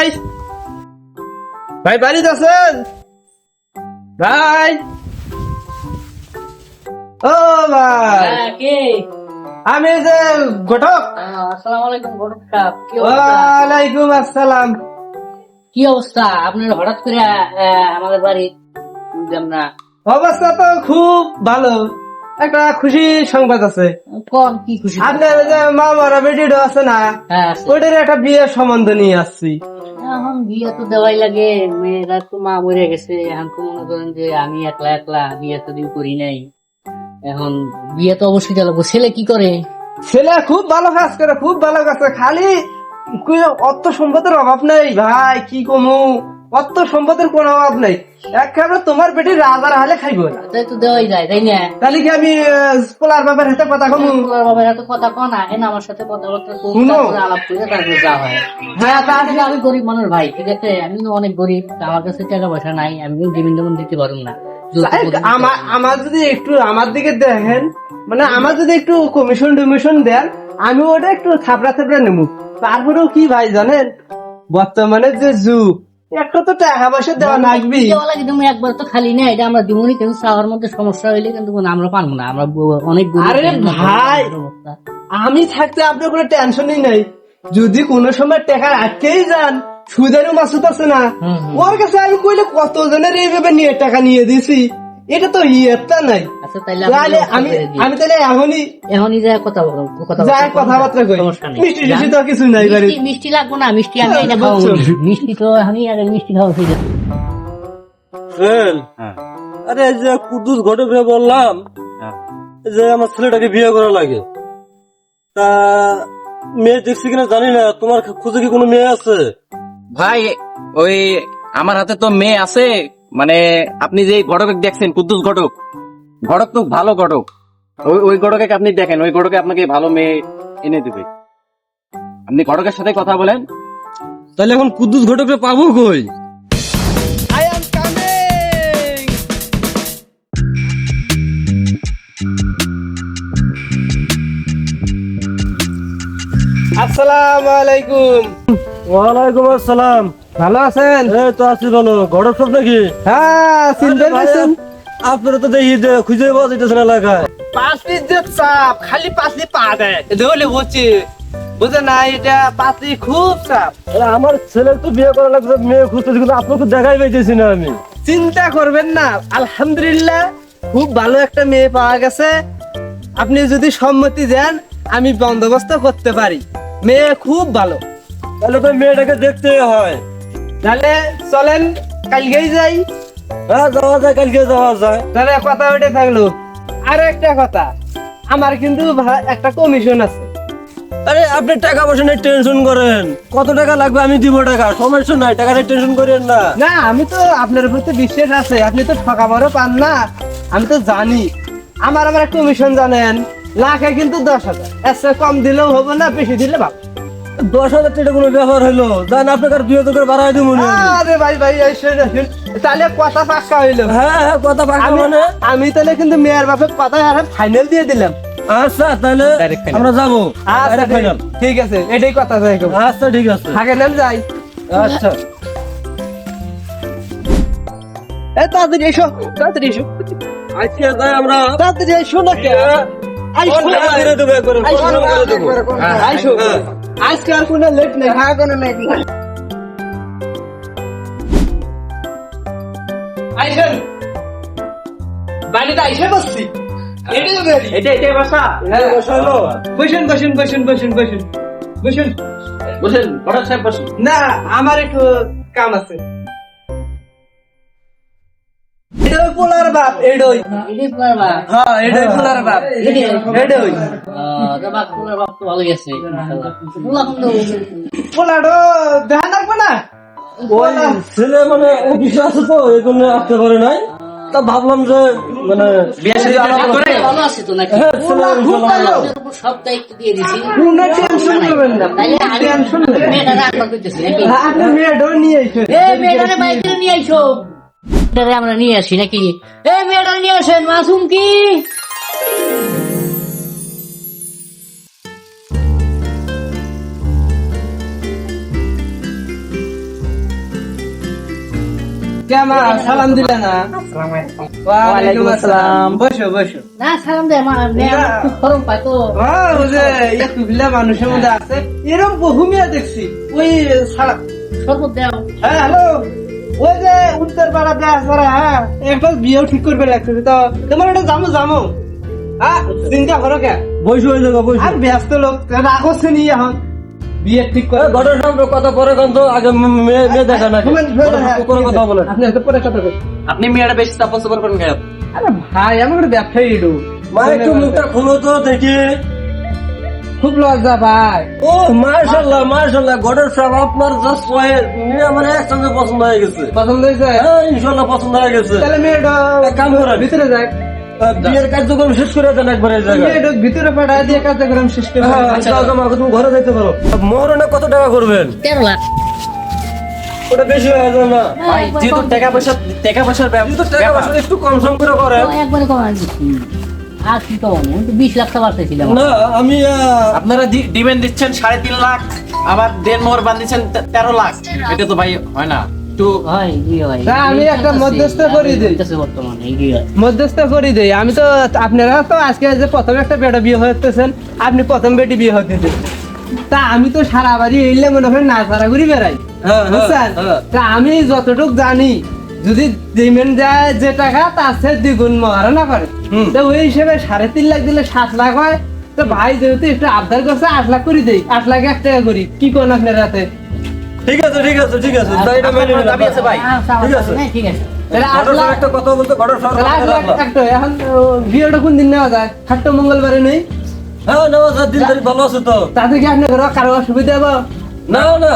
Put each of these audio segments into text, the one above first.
ভাই, ভাই বাড়িতে আছেন? ভাই, ও ভাই, কে? আমি যে ঘটক। আসসালামু আলাইকুম ঘটক সাহেব, কি অবস্থা? ওয়ালাইকুম আসসালাম। কি অবস্থা আপনার? হঠাৎ করে আমাদের বাড়ি বুঝলাম না। অবস্থা তো খুব ভালো। একটা খুশি সংবাদ আছে। কোন কি খুশি? আপনার ওই যে মামারা বেটিটা আছে না, হ্যাঁ আছে। ওইটার একটা বিয়ের সম্বন্ধ নিয়ে আসছি। এখন বিয়ে তো দেওয়াই লাগে, মেয়েরা তো মা মরে গেছে, এখন তো মনে করেন যে আমি একলা একলা বিয়ে তো দিন করি নাই, এখন বিয়ে তো অবশ্যই দেওয়া লাগবে। ছেলে কি করে? ছেলে খুব ভালো কাজ করে, খুব ভালো কাজ করে, খালি অর্থ সম্পদের অভাব নেই ভাই, কি কমু, অর্থ সম্পদের কোনো অভাব নেই। একেবারে তোমার বেটি রাজার হালে খাইব না। তাই তো দেওয়াই যায়, তাই না? তাহলে কি আমি পোলার বাবার হাতে কথা কমু? তোমার বাবার এত কথা কন না, এখন আমার সাথে কথাবার্তা শুনো। আলাপ করে তারপরে যা হয়। হ্যাঁ, তা আসলে আমি গরিব মানুষ ভাই, ঠিক আছে, আমি কিন্তু অনেক গরিব, আমার কাছে টাকা পয়সা নাই, আমি কিন্তু জমিন জমিন দিতে পারবো না। আমার যদি একটু আমার দিকে দেখেন, মানে আমার যদি একটু কমিশন টমিশন দেন, আমি ওটা একটু থাপড়া থাপড়া নেবো। তারপরেও কি ভাই জানেন, বর্তমানে যে যুগ, একটা তো টাকা পয়সা দেওয়া লাগবে। দেওয়া লাগে, তুমি একবার তো খালি না, এটা আমরা দিমুনি, কিন্তু চাওয়ার মধ্যে সমস্যা হইলে কিন্তু আমরা পারবো না, আমরা অনেক গরিব। আরে ভাই, আমি থাকতে আপনার কোনো টেনশনই নাই। যদি কোনো সময় টাকা আটকেই যান, সুদের মাসুদ আছে না, ওর কাছে আমি কইলে কত জনের এইভাবে নিয়ে টাকা নিয়ে দিছি, এটা তো ইয়েটা নাই। আচ্ছা তাইলে তাহলে আমি তাহলে এখনই যা কথা বলো, কথাবার্তা কই, সমস্যা নেই। মিষ্টি টিষ্টি তো কিছু নাই বাড়ি। মিষ্টি লাগবো না, মিষ্টি আমি এটা খাওয়া মিষ্টি তো আমি আগে মিষ্টি খাওয়া হয়ে যাবে। আরে এই যে কুদ্দুস ঘটক রে বললাম যে আমার ছেলেটাকে বিয়ে করা লাগে, তা মেয়ে দেখছি কিনা জানি না, তোমার খুঁজে কি কোনো মেয়ে আছে? ভাই ওই আমার হাতে তো মেয়ে আছে, মানে আপনি যে ঘটক দেখছেন কুদ্দুস ঘটক, ঘটক তো ভালো ঘটক, ওই ঘটকে আপনি দেখেন, ওই ঘটকে আপনাকে ভালো মেয়ে এনে দেবে। আপনি ঘটকের সাথে কথা বলেন। তাহলে এখন কুদ্দুস ঘটক রে পাবো কই? I am coming. আসসালামু আলাইকুম। ওয়ালাইকুম আসসালাম। ভালো আছেন? এই তো আছি ভালো। ঘটক সব নাকি? হ্যাঁ, চিনতে পারছেন? আপনারা তো দেখি যে খুঁজে পাওয়া যাইতেছে না এলাকায়। পাঁচলির যে চাপ, খালি পাঁচলি পা দেয় ধরলে বলছি, বুঝে না, এটা পাঁচলি খুব চাপ। আরে আমার ছেলে তো বিয়ে করা লাগছে, মেয়ে খুঁজতেছি, কিন্তু আপনাকে দেখাই পাইতেছি না আমি। চিন্তা করবেন না, আলহামদুলিল্লাহ খুব ভালো একটা মেয়ে পাওয়া গেছে। আপনি যদি সম্মতি দেন, আমি বন্দোবস্ত করতে পারি। মেয়ে খুব ভালো। তাহলে তো মেয়েটাকে দেখতে হয়। তাহলে চলেন কালকেই যাই। হ্যাঁ যাওয়া যায়, কালকে যাওয়া যায়। তাহলে কথা ওইটা থাকলো। আর একটা কথা, আমার কিন্তু একটা কমিশন আছে। আরে আপনি টাকা পয়সা নিয়ে টেনশন করেন, কত টাকা লাগবে আমি দিব টাকা, সমস্যা নাই, টাকা নিয়ে টেনশন করেন না। না, আমি তো আপনার প্রতি বিশ্বাস আছে, আপনি তো ঠকা বড় পান না, আমি তো জানি। আমার একটা কমিশন জানেন, লাখে কিন্তু 10,000, এর চেয়ে কম দিলেও হবে না, বেশি দিলে ভাব। 10,000 টাকা কোনো ব্যাপার হলো, জান আপনাকে আর 2,000 করে বাড়াই দিব না। আরে ভাই ভাই, তাহলে কথা পাক্কা হইলো। হ্যাঁ হ্যাঁ, কথা পাকা মানে আমি তাহলে কিন্তু মেয়ের বাপের কথা আর ফাইনাল দিয়ে দিলাম। আচ্ছা তাহলে Direct final. আমরা যাবো। আচ্ছা, Direct final। ঠিক আছে, এটাই কথা যাই। আচ্ছা ঠিক আছে। থাকে নেন যাই। আচ্ছা তাড়াতাড়ি এসো, তাড়াতাড়ি এসো, আজকে যাই আমরা। তাড়াতাড়ি এসো না কে? ধীরে দেবো একবারে, ফোন করে দেবো। আইসো, আজকে আর কোনো লেট নেই। হ্যাঁ, কোনো লেট নেই। আইসেন, বাড়িতে আইসে বসছি। এটাই বাসা। হ্যাঁ, বসালো। বসুন বসুন বসুন বসুন বসুন বসুন। বসেন ঘটক সাহেব, বসুন। না, আমার একটু কাম আছে। এটাই পোলার বাপ, এডই। এটাই পারবা? হ্যাঁ, এটাই পোলার বাপ, এডই। বাপ তোমার বাপ তো ভালোই আছে, পোলা কিন্তু পোলাডো দেখা লাগবে না। ওই ছেলে মানে অফিসে আছে তো, এই জন্য আসতে পারে নাই। তা ভাবলাম যে মানে বিয়ে শাদী করে ভালো আছে তো নাকি? হ্যাঁ, ছেলে খুব ভালো। আমাদের উপর সব দায়িত্ব দিয়ে দিছি, কোনো টেনশন করবেন না, তাইলে আমি টেনশন নেই। মেয়েটারে আনবার করতেছি নাকি? আপনি মেয়েডো নিয়ে আইসেন। মেয়েটারে বাইকে নিয়ে আইসো, মেয়েটারে আমরা নিয়ে আসি নাকি? মেয়েটারে নিয়ে আসেন, মাসুম কি? কে মা সালাম দিলে না? ওয়ালাইকুম আসসালাম। বসো বসো। না সালাম দে আমার মেয়ে আমার খুব গরম পায় তো ওই যে একটু ভিলা মানুষের মধ্যে আছে, এরকম বহু মেয়ে দেখছি। ওই শরবত দাও। হ্যাঁ হ্যালো, ওই যে উত্তর পাড়াতে আছে ওরা, হ্যাঁ একটা বিয়েও ঠিক করবে লাগছে তো, তোমার এটা জামু জামু, হ্যাঁ চিন্তা করো কে? বসে হয়ে যাবো বসে। আর ব্যস্ত লোক রাখছে নি এখন বিয়ে ঠিক করে। ঘটক সাহেব কথা পরে কিন্তু আগে মেয়ে দেখা না করে কথা বলে। আপনি এত পরে কথা বলেন। আপনি মেয়েটা বেশি চাপন চাপন করেন কেন? আরে ভাই আমার একটা ব্যবসায়ী একটু মা একটু মুখটা খুলো তো দেখি। খুব লজ্জা ভাই। ও মাশাআল্লাহ মাশাআল্লাহ, ঘটক সাহেব আপনার জাস্ট মেয়ে আমার একসঙ্গে পছন্দ হয়ে গেছে। পছন্দ হয়েছে? হ্যাঁ ইনশাআল্লাহ পছন্দ হয়ে গেছে। তাহলে মেয়েটা এক কাম করেন। ভিতরে যায়, বিয়ের কার্যক্রম শেষ করে দেন একবার এই জায়গায়। মেয়েটা ভিতরে পাঠায় দিয়ে কার্যক্রম শেষ করে হ্যাঁ, যাও, যাও, মা, তুমি ঘরে যাইতে পারো। মোহরণে কত টাকা করবেন? 13 লাখ। ওটা বেশি হয়ে যাবে না? ভাই যেহেতু টাকা পয়সার কিন্তু টাকা পয়সা একটু কম সম করে করেন। একবারে কম দিচ্ছি। আর কি কম? আমি তো 20 লাখ টাকা চাইছিলাম। না আমি আপনারা ডিমান্ড দিচ্ছেন 3.5 লাখ, আবার দেড় মোহর বান দিচ্ছেন 13 লাখ, এটা তো ভাই হয় না একটু। ভাই কি ভাই? না, আমি একটা মধ্যস্থ করে দিই। বর্তমানে এই কি হয়? মধ্যস্থ করে দেই আমি তো। আপনারা তো আজকে যে প্রথম একটা বেটা বিয়ে হতেছেন, আপনি প্রথম বেটি বিয়ে হতেছেন, তা আমি তো সারা বাড়ি এলে মনে করেন না সারা ঘুরি বেড়াই, বুঝছেন? তা আমি যতটুক জানি, যদি দিমেন যায় যে টাকা তার সে দ্বিগুণ মহারণা করে, তো ওই হিসেবে 3.5 লাখ দিলে 7 লাখ হয়। তো ভাই যেহেতু একটু আবদার করছে 8 লাখ করে দেই, 8 লাখ 1 টাকা করি, কি কোন আপনার রাতে? ঠিক আছে ঠিক আছে ঠিক আছে, তাই এটা মেনে নিলাম। দাবি আছে ভাই। ঠিক আছে। ঠিক আছে। তাহলে 8 ঘটক লাখ, সাহেব একটা কথা বলতে, ঘটক সাহেব তাহলে 8 লাখ একটা। এখন বিয়েটা কোন দিন নেওয়া যায়? খাট্ট মঙ্গলবারে নেই? হ্যাঁ নেওয়া যায়, দিন তারিখ ভালো আছে তো? তাতে কি আপনার কারো অসুবিধা হবে? না না,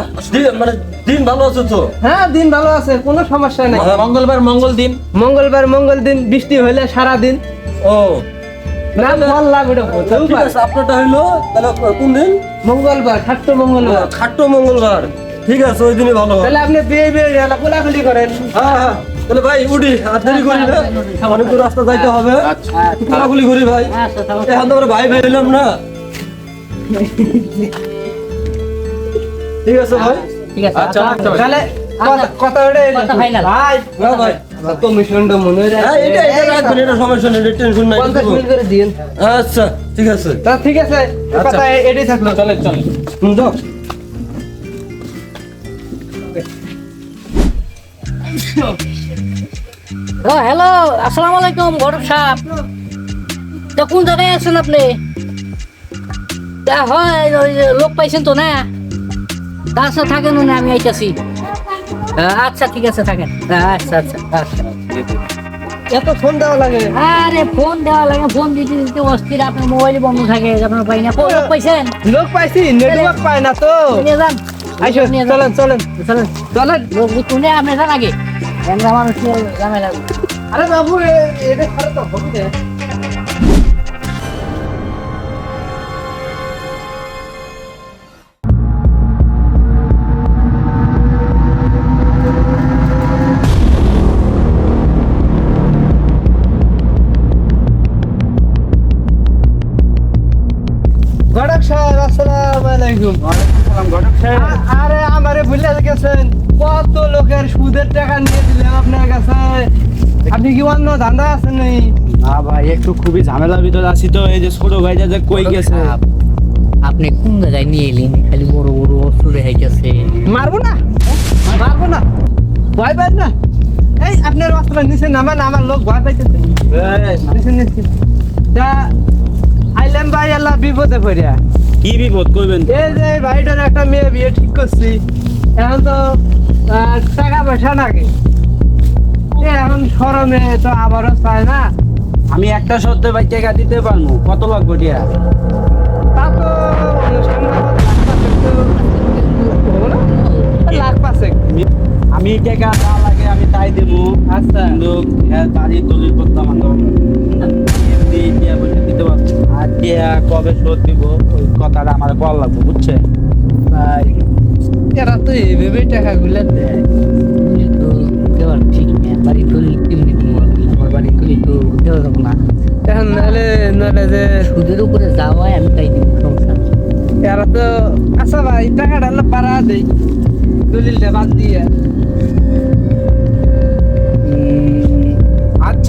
মানে দিন ভালো আছে তো? হ্যাঁ দিন ভালো আছে, কোনো সমস্যা নাই। মঙ্গলবার মঙ্গল দিন, মঙ্গলবার মঙ্গল দিন, বৃষ্টি হইলে সারা দিন। ও না বললাম এটা হতেও ঠিক পারে। আছে, আপনারটা হইলো তাহলে কোন দিন? মঙ্গলবার, খাট্ট মঙ্গলবার। খাট্ট মঙ্গলবার। ঠিক আছে, ওই দিনই ভালো হয়। তাহলে আপনি বিয়ে কোলাকুলি করেন। হ্যাঁ হ্যাঁ, তাহলে ভাই উঠি, আর দেরি করি না, অনেক দূর রাস্তা যাইতে হবে। আচ্ছা কোলাকুলি করি ভাই, আচ্ছা তাহলে এখন তো আমরা ভাই ভাই হইলাম না। ঠিক আছে ভাই। ঠিক আছে। আচ্ছা, আচ্ছা। তাহলে কথা ওটা কথা final। ভাই হ্যাঁ ভাই, কমিশনটা মনে হয় হ্যাঁ এটা রাখবেন, এটা সমস্যা নেই, টেনশন নাই। 50 মিনিট করে দিন। আচ্ছা ঠিক আছে, তা ঠিক আছে, কথা এটাই থাকলো। চলে চলে। যাও। ও হ্যালো, আসসালামু আলাইকুম ঘটক সাহেব। তা কোন জায়গায় আছেন আপনি? তা হয় ওই যে লোক পাইছেন তো না? আচ্ছা থাকেন, না আমি আইতাছি। আচ্ছা ঠিক আছে থাকেন। আচ্ছা আচ্ছা আচ্ছা। এত ফোন দেওয়া লাগে? আরে ফোন দেওয়া লাগে, ফোন দিতে দিতে অস্থির, আপনার মোবাইল বন্ধ থাকে, আপনার পাই না। লোক পাইছেন? লোক পাইছি, নেটওয়ার্ক পায় না তো। নিয়ে যান, আইসো, নিয়ে যান। চলেন চলেন চলেন চলেন। লোক শুনে আপনি যান আগে, আমরা মানুষ নিয়ে ঝামেলা। আরে বাবু এটা খারাপ তো হবে না। ঘটক সাহেব আসসালামু আলাইকুম। আরে আমারে ভুলে গেছেন, কত লোকের সুদের টাকা নিয়ে দিলাম আপনার কাছে। আপনি কি অন্য ধান্দা আছেন নাই? না ভাই, একটু খুবই ঝামেলার ভিতরে আছি তো। এই যে ছোট ভাইটা যে কই গেছে। আপনি কোন জায়গায় নিয়ে এলেন? খালি বড় বড় অস্ত্র দেখাইতেছে। মারবো না, মারবো না, ভয় পাই না। এই আপনার অস্ত্র নিচে নামান, আমার লোক ভয় পাইতেছে। নিচে নিচে তা আইলাম ভাই, আল্লাহ বিপদে পড়িয়া। কি বিপদ কইবেন? এই যে ভাইটার একটা মেয়ে বিয়ে ঠিক করছি, এখন তো টাকা পয়সা নাকি, এখন শরমে তো আবারও চায় না। আমি একটা সত্যি ভাই টাকা দিতে পারবো, কত লাগবে দিয়া? তা তো অনুষ্ঠান লাখ পাঁচেক। আমি টাকা যা লাগে আমি তাই দেবো। আচ্ছা কিন্তু বাড়ির দলিল করতাম এমনি টিয়া পয়সা দিতে পারবো। আর টিয়া কবে শোধ দিব ওই কথাটা আমার বল লাগবে, বুঝছেন? ভাই এরা তো এইভাবে টাকা গুলা দেয়। তো দেওয়ার ঠিক নেই, বাড়ি তুলি কেমনি দিব? আমার বাড়ি তুলি তো দেওয়া যাবো না। এখন নাহলে নাহলে যে সুদের উপরে যাওয়ায় আমি তাই দিব, সমস্যা নেই। এরা তো আচ্ছা ভাই টাকাটা হলো পাড়া দেই, দলিলটা বাদ দিয়ে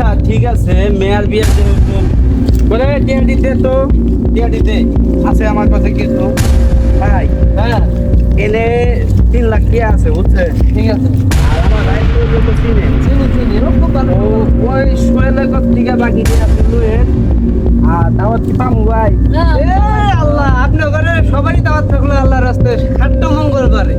আচ্ছা ঠিক আছে মেয়ের বিয়ে যেহেতু বলে টিয়া দিতে তো টিয়া দিতে আছে আমার কাছে কিছু ভাই হ্যাঁ এনে 3 লাখ টাকা আছে বুঝছে ঠিক আছে আর আমার ভাই তো যত চিনে চিনি চিনি ও খুব ভালো ও ওই 6 লাখ টাকা বাকি দিয়ে আপনি লুয়েন আর দাওয়াত কি পামু ভাই এ আল্লাহ আপনার ঘরে সবারই দাওয়াত থাকলো আল্লাহর রাস্তায় খাট্ট মঙ্গলবারে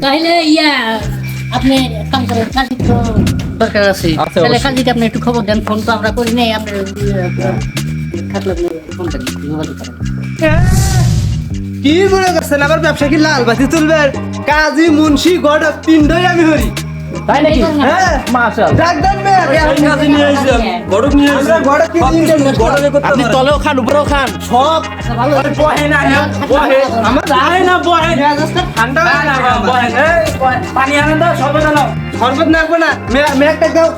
তাহলে আপনি এক কাম করেন, কাজী তো দরকার আছে। আছে, তাহলে অবশ্যই। কাজীকে আপনি একটু খবর দেন, ফোন তো আমরা করি নাই, আপনি থাকলে আপনি ফোনটা যোগাযোগ করেন। কি মনে করছেন আবার ব্যবসা কি লাল বাতি তুলবেন কাজী মুন্সি গডক তিনটাই আমি হরি তাই নাকি? হ্যাঁ মাশাআল্লাহ ডাকবেন মেয়ে কাজে নিয়ে আসি আমি গড়ক নিয়ে আসি আমরা গডক কি তিনটা গড়কে করতে আপনি পারে তলেও খান উপরেও খান সব আচ্ছা, ভালো বহে না বহে আমার যায় না বহে মেজাজটা ঠান্ডা না হয়ে না গেছে আমার। বহে এই পানি আনেন দাও সর্বত দাও শরবত নাকবো না মেয়েটা দাও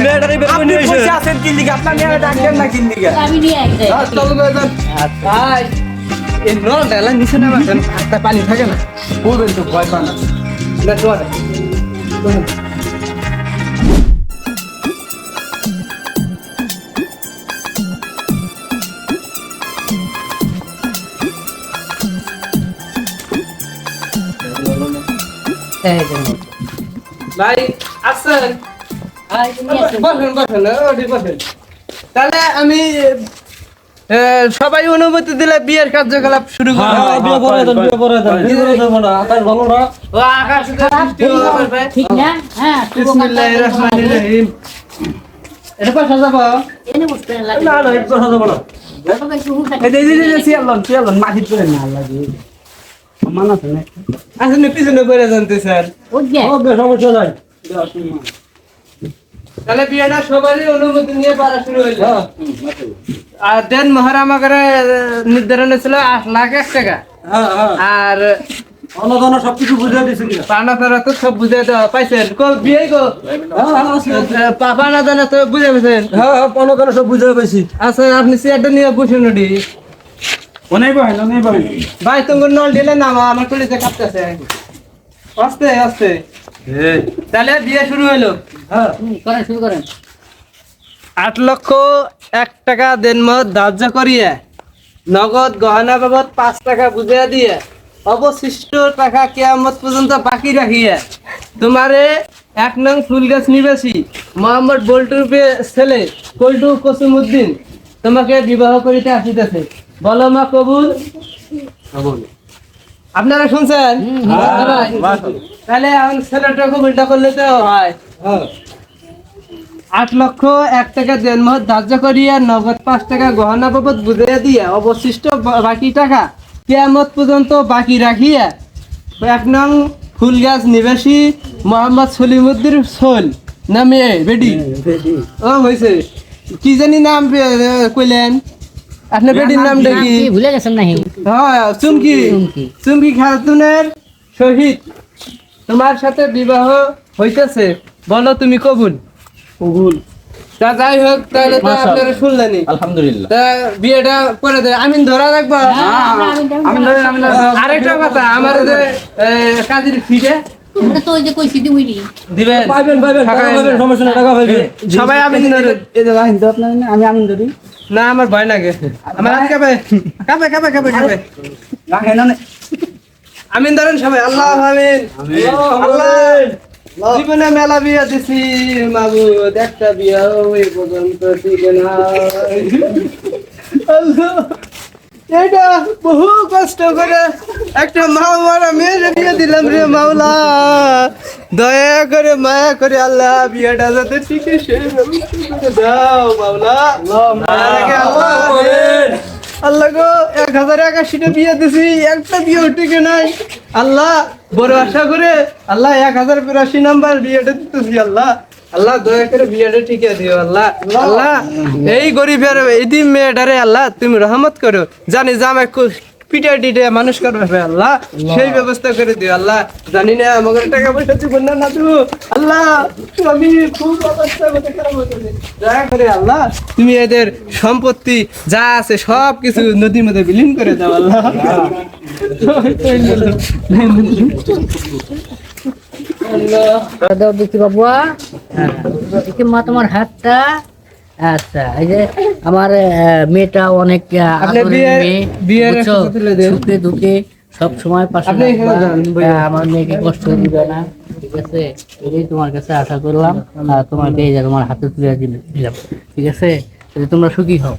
মেয়েটারে বের করে আপনি নিয়ে এসে বসে আছেন কি লিগে আপনার মেয়ে ডাকবেন না কি লিগে আমি নিয়ে আসি যাই। চলো মেজাজ ভাই এই নল ডালা নিচে নামাতেন একটা পানি থাকে না বলবেন তো ভয় পান না না চলে এই যে, ভাই আসেন এই যে নিয়ে আসুন। বসেন বসেন ওটি বসেন তাহলে আমি সবাই অনুমতি দিলে বিয়ের কার্যকলাপ শুরু করব হ্যাঁ বিয়ে করে দেন বিয়ে করে দেন বিয়ে করে দেন না আকাশ ভালো না ও আকাশ বৃষ্টি হবে ঠিক না? হ্যাঁ, শুভ বিসমিল্লাহির কাজ। রহমানির রহিম এটা পয়সা যাব এনে বসতে লাগে। না না একটু কথা বলো তবে একটু হুঁশ এই যে সিয়ালন মাটি করে না লাগে মান আছে না আসলে পিছনে পড়ে জানতে স্যার ওই যে, ও বে সমস্যা নাই তাহলে বিয়েটা সবারই অনুমতি নিয়ে পারা শুরু হইলো হ্যাঁ আর দেন মহারামা করে নির্ধারণ ছিল 8,01,000 টাকা হ্যাঁ হ্যাঁ আর অনগণ সবকিছু বুঝিয়ে দিছে কিনা পানা তারা তো সব বুঝে দেওয়া পাইছেন কো বিয়ে কো হ্যাঁ হ্যাঁ আছে। পানা দানা তো বুঝে পেয়েছেন হ্যাঁ হ্যাঁ অনগণ সব বুঝিয়ে পাইছি আচ্ছা আপনি চেয়ারটা নিয়ে বসুন ওটি অনেক বহেন ভাই তোমার নল দিলে না আমার কলিতে কাঁপতেছে আস্তে আস্তে তাহলে বিয়ে শুরু হইলো হ্যাঁ করেন, শুরু করেন। 8,01,000 টাকা দেনমত ধার্য করিয়ে নগদ গহনা বাবদ 5 টাকা বুঝিয়ে দিয়ে অবশিষ্ট টাকা কিয়ামত পর্যন্ত বাকি রাখিয়ে তোমারে 1 নং ফুলগাছ নিবাসী মোহাম্মদ বল্টুর ছেলে কল্টু কসিমউদ্দিন তোমাকে বিবাহ করিতে আসিতেছে বলো মা কবুল আপনারা শুনছেন তাহলে এখন ছেলেটা কবুলটা করলে তো হয় হ্যাঁ 8,01,000 টাকা দেনমত ধার্য করিয়া নগদ 5 টাকা গহনা বাবদ বুঝিয়ে দিয়ে অবশিষ্ট বাকি টাকা কিয়ামত পর্যন্ত বাকি রাখিয়া 1 নং ফুলগাছ নিবাসী মোহাম্মদ সলিমউদ্দিন সোল নামে বেডি ও হয়েছে কি জানি নাম কইলেন আপনার বেডির নাম নাম দেখি কি ভুলে গেছেন নাকি? হ্যাঁ চুমকি চুমকি। চুমকি খাতুনের শহীদ তোমার সাথে বিবাহ হইতেছে বলো তুমি কবুল কবুল তা যাই হোক তাহলে তো মাশাআল্লাহ। আপনারা শুনলেনি আলহামদুলিল্লাহ তা বিয়েটা করে দে আমিন ধরা রাখবো আমি আরেকটা কথা আমার যে কাজের ফিরে ওটা তো ওই যে কইছি দিবইনি। দিবেন পাইবেন পাইবেন টাকা পাইবেন সমস্যা নাই টাকা পাইবেন সবাই আমিন ধরে এই যে রাহিন তো আপনার আমি আমিন ধরি না আমার ভয় লাগে আমার হাত কাঁপে কাঁপে কাঁপে কাঁপে কাঁপে রাহেন না আমিন ধরেন সবাই আল্লাহ আমিন আল্লাহ জীবনে মেলা বিয়া দিছি মাবুদ একটা বিয়া ওই পর্যন্ত দিবে না আল্লাহ এটা বহু কষ্ট করে একটা মা মারা মেয়ের বিয়ে দিলাম রে মাওলা, দয়া করে মায়া করে আল্লাহ বিয়েটা যাতে ঠিকই শেষ করে দাও মাওলা। মার আগে আল্লাহ গো 1081টা বিয়ে দিছি, একটা বিয়ে টিকে নাই আল্লাহ। বড় আশা করে আল্লাহ 1082 নাম্বার বিয়েটা দিতেছি আল্লাহ। আল্লাহ দয়া করে বিয়েটা টিকে দিও আল্লাহ। আল্লাহ এই গরিবের এই মেয়েটারে আল্লাহ তুমি রহমত করো, জানি জামাই পিঠা টিটে মানুষ করবে আল্লাহ, সেই ব্যবস্থা করে দিও আল্লাহ। জানি না আমাদের টাকা পয়সা দিব না না তো আল্লাহ, আমি খুব অবস্থা করতে খারাপ হচ্ছে। দয়া করে আল্লাহ তুমি এদের সম্পত্তি যা আছে সব কিছু নদীর মধ্যে বিলীন করে দাও আল্লাহ। দাও দেখি বাবুয়া, দেখি মা তোমার হাতটা। আচ্ছা, এই যে আমার মেয়েটা অনেক আপনি আদরের বিয়ের- মেয়ে, বিয়ের বুঝছো? একটা তুলে দেন। সুখে দুঃখে সব সময় পাশে আপনি এখানে থাকবা। যান, ভাইয়া। আমার মেয়েকে কষ্ট দিবে না, ঠিক আছে? এটাই তোমার কাছে আশা করলাম, আর তোমাকে এই যে তোমার হাতে তুলে দিলাম, ঠিক আছে? তাহলে তোমরা সুখী হও।